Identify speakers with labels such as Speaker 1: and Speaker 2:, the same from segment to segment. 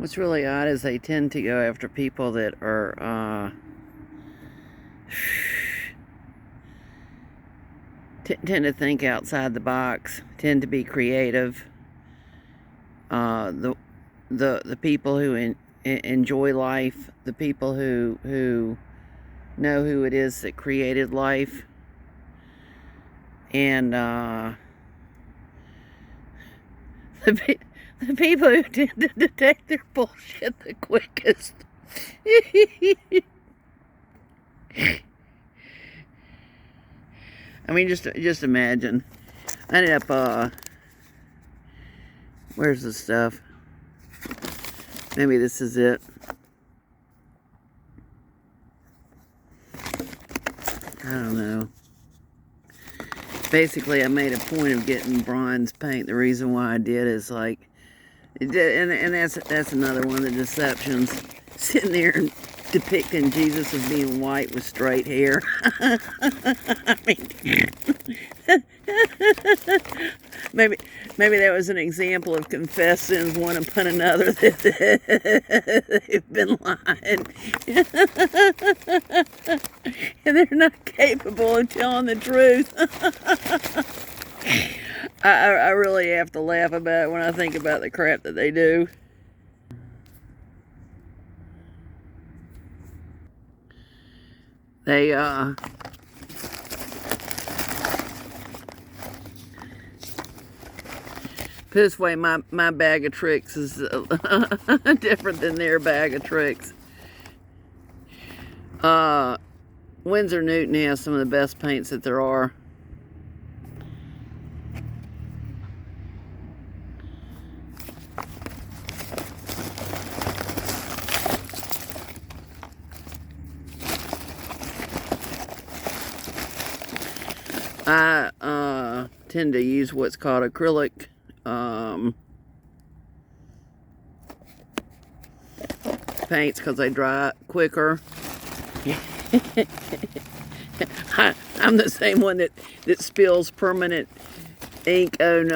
Speaker 1: What's really odd is they tend to go after people that are tend to think outside the box, tend to be creative. The people who enjoy life, the people who know who it is that created life, and the people who tend to detect their bullshit the quickest. I mean, just imagine. I ended up, where's the stuff? Maybe this is it. I don't know. Basically, I made a point of getting bronze paint. The reason why I did is like, and that's another one of the deceptions. Sitting there and depicting Jesus as being white with straight hair. I mean, maybe that was an example of confessed sins one upon another that they've been lying. And they're not capable of telling the truth. I really have to laugh about it when I think about the crap that they do. They, put this way, my bag of tricks is different than their bag of tricks. Winsor Newton has some of the best paints that there are. I tend to use what's called acrylic paints because they dry quicker. I'm the same one that spills permanent ink on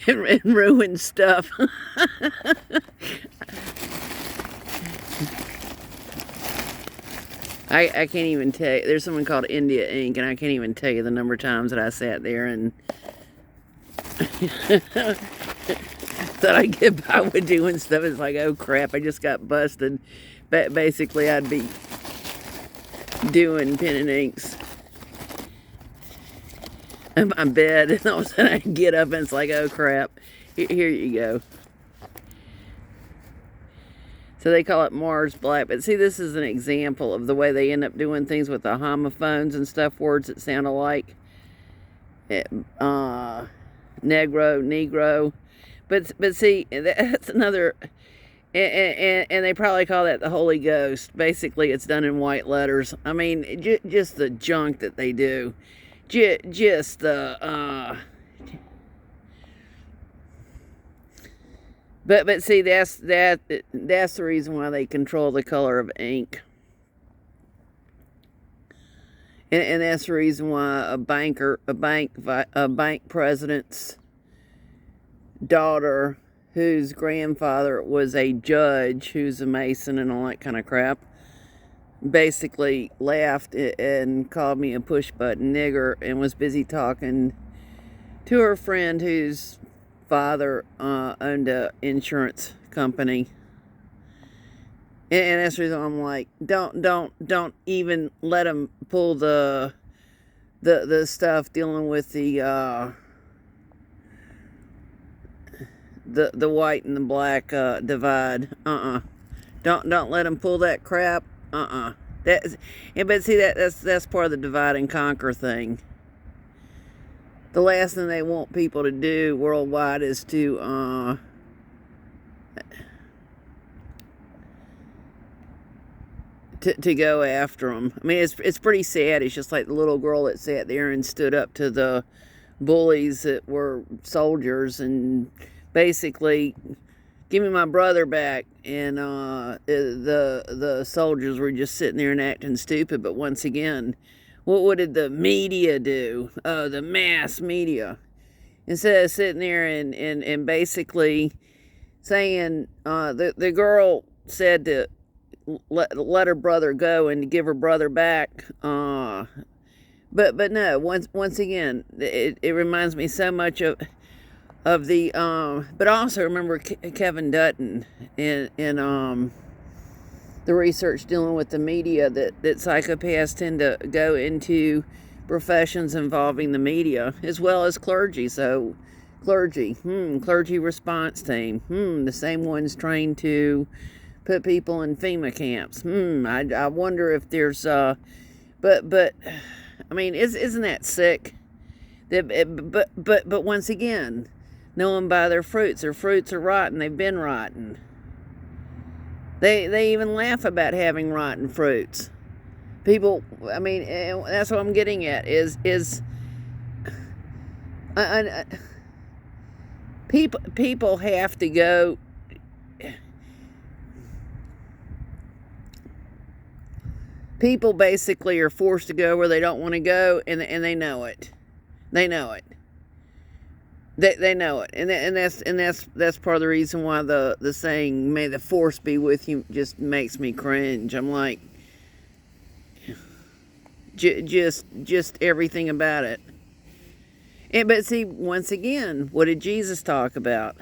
Speaker 1: and ruins stuff. I can't even tell you. There's something called India ink, and I can't even tell you the number of times that I sat there and thought I'd get by with doing stuff. It's like, oh crap, I just got busted. But basically, I'd be doing pen and inks in my bed, and all of a sudden I get up and it's like, oh crap, here you go. So they call it Mars Black. But see, this is an example of the way they end up doing things with the homophones and stuff, words that sound alike. Negro. But see, that's another, and they probably call that the Holy Ghost. Basically, it's done in white letters. I mean, just the junk that they do. Just the, But see, that's the reason why they control the color of ink. And that's the reason why a bank president's daughter, whose grandfather was a judge, who's a Mason and all that kind of crap, basically laughed and called me a push-button nigger and was busy talking to her friend whose father owned an insurance company. And that's the reason I'm like, don't even let them pull the stuff dealing with the white and the black divide. Don't let them pull that crap. But see, that's part of the divide and conquer thing. The last thing they want people to do worldwide is to go after them. I mean, it's pretty sad. It's just like the little girl that sat there and stood up to the bullies that were soldiers and basically, give me my brother back. And the soldiers were just sitting there and acting stupid. But once again, what did the media do? The mass media. Instead of sitting there and basically saying the girl said to let her brother go and to give her brother back. But no, once again, it reminds me so much of the but I also remember Kevin Dutton in the research dealing with the media that psychopaths tend to go into professions involving the media as well as clergy. So clergy response team, the same ones trained to put people in FEMA camps. I wonder if there's but I mean, isn't that sick? But once again, know them by their fruits. Their fruits are rotten. They've been rotten. They even laugh about having rotten fruits. People, I mean, that's what I'm getting at. People have to go. People basically are forced to go where they don't want to go, and they know it. They know it. They know it, and that's part of the reason why the saying "May the force be with you" just makes me cringe. I'm like, just everything about it. But see, once again, what did Jesus talk about?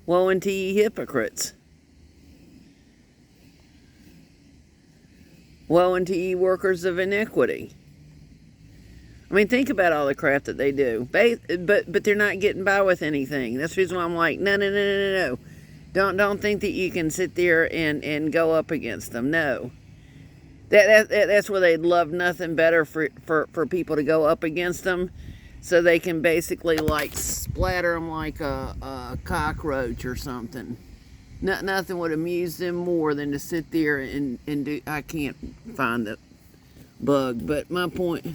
Speaker 1: Woe unto ye hypocrites! Woe unto ye workers of iniquity! I mean, think about all the crap that they do. But they're not getting by with anything. That's the reason why I'm like, no. Don't think that you can sit there and go up against them. No. That's where they'd love nothing better for people to go up against them, so they can basically like splatter them like a cockroach or something. Nothing would amuse them more than to sit there and do. I can't find the bug, but my point.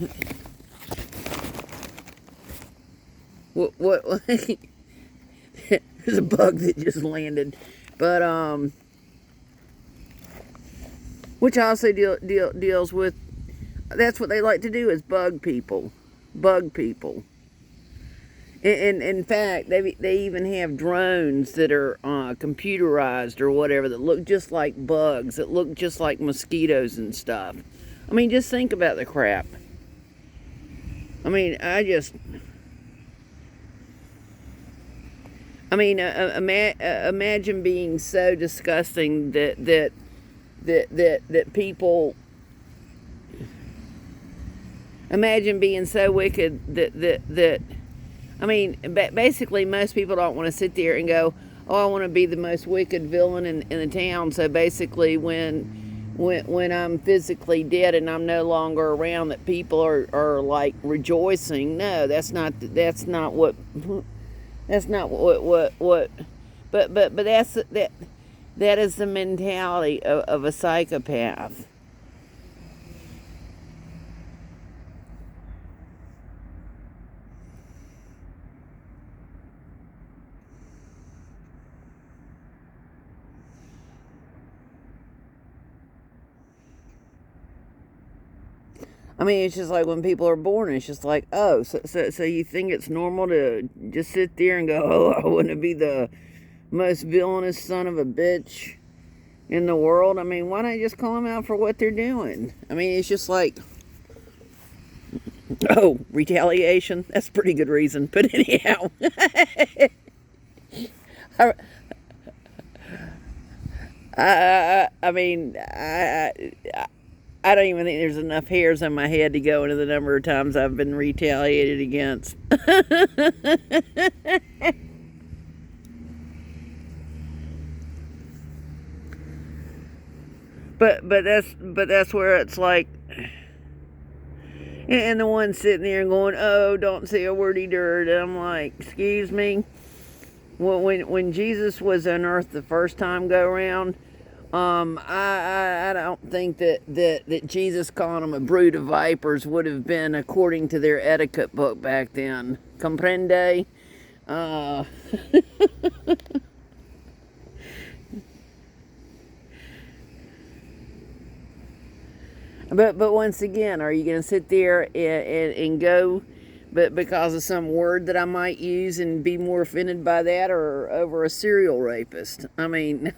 Speaker 1: What there's a bug that just landed, but which also deals with, that's what they like to do, is bug people. And in fact, they even have drones that are computerized or whatever that look just like bugs, that look just like mosquitoes and stuff. I mean, just think about the crap. I mean, imagine being so disgusting that people. Imagine being so wicked that I mean, basically, most people don't want to sit there and go, "Oh, I want to be the most wicked villain in the town." So basically, when I'm physically dead and I'm no longer around, that people are like rejoicing. No, that's not what. That's not what. But that is the mentality of a psychopath. I mean, it's just like when people are born, it's just like, oh, so you think it's normal to just sit there and go, oh, I want to be the most villainous son of a bitch in the world? I mean, why not just call them out for what they're doing? I mean, it's just like, oh, retaliation? That's a pretty good reason. But anyhow, I mean, I don't even think there's enough hairs on my head to go into the number of times I've been retaliated against. but that's where it's like, and the one sitting there and going, oh, don't say a wordy dirt. And I'm like, excuse me. When Jesus was on earth the first time go around, I don't think that Jesus calling them a brood of vipers would have been according to their etiquette book back then. Comprende? But once again, are you going to sit there and go but because of some word that I might use and be more offended by that, or over a serial rapist. I mean,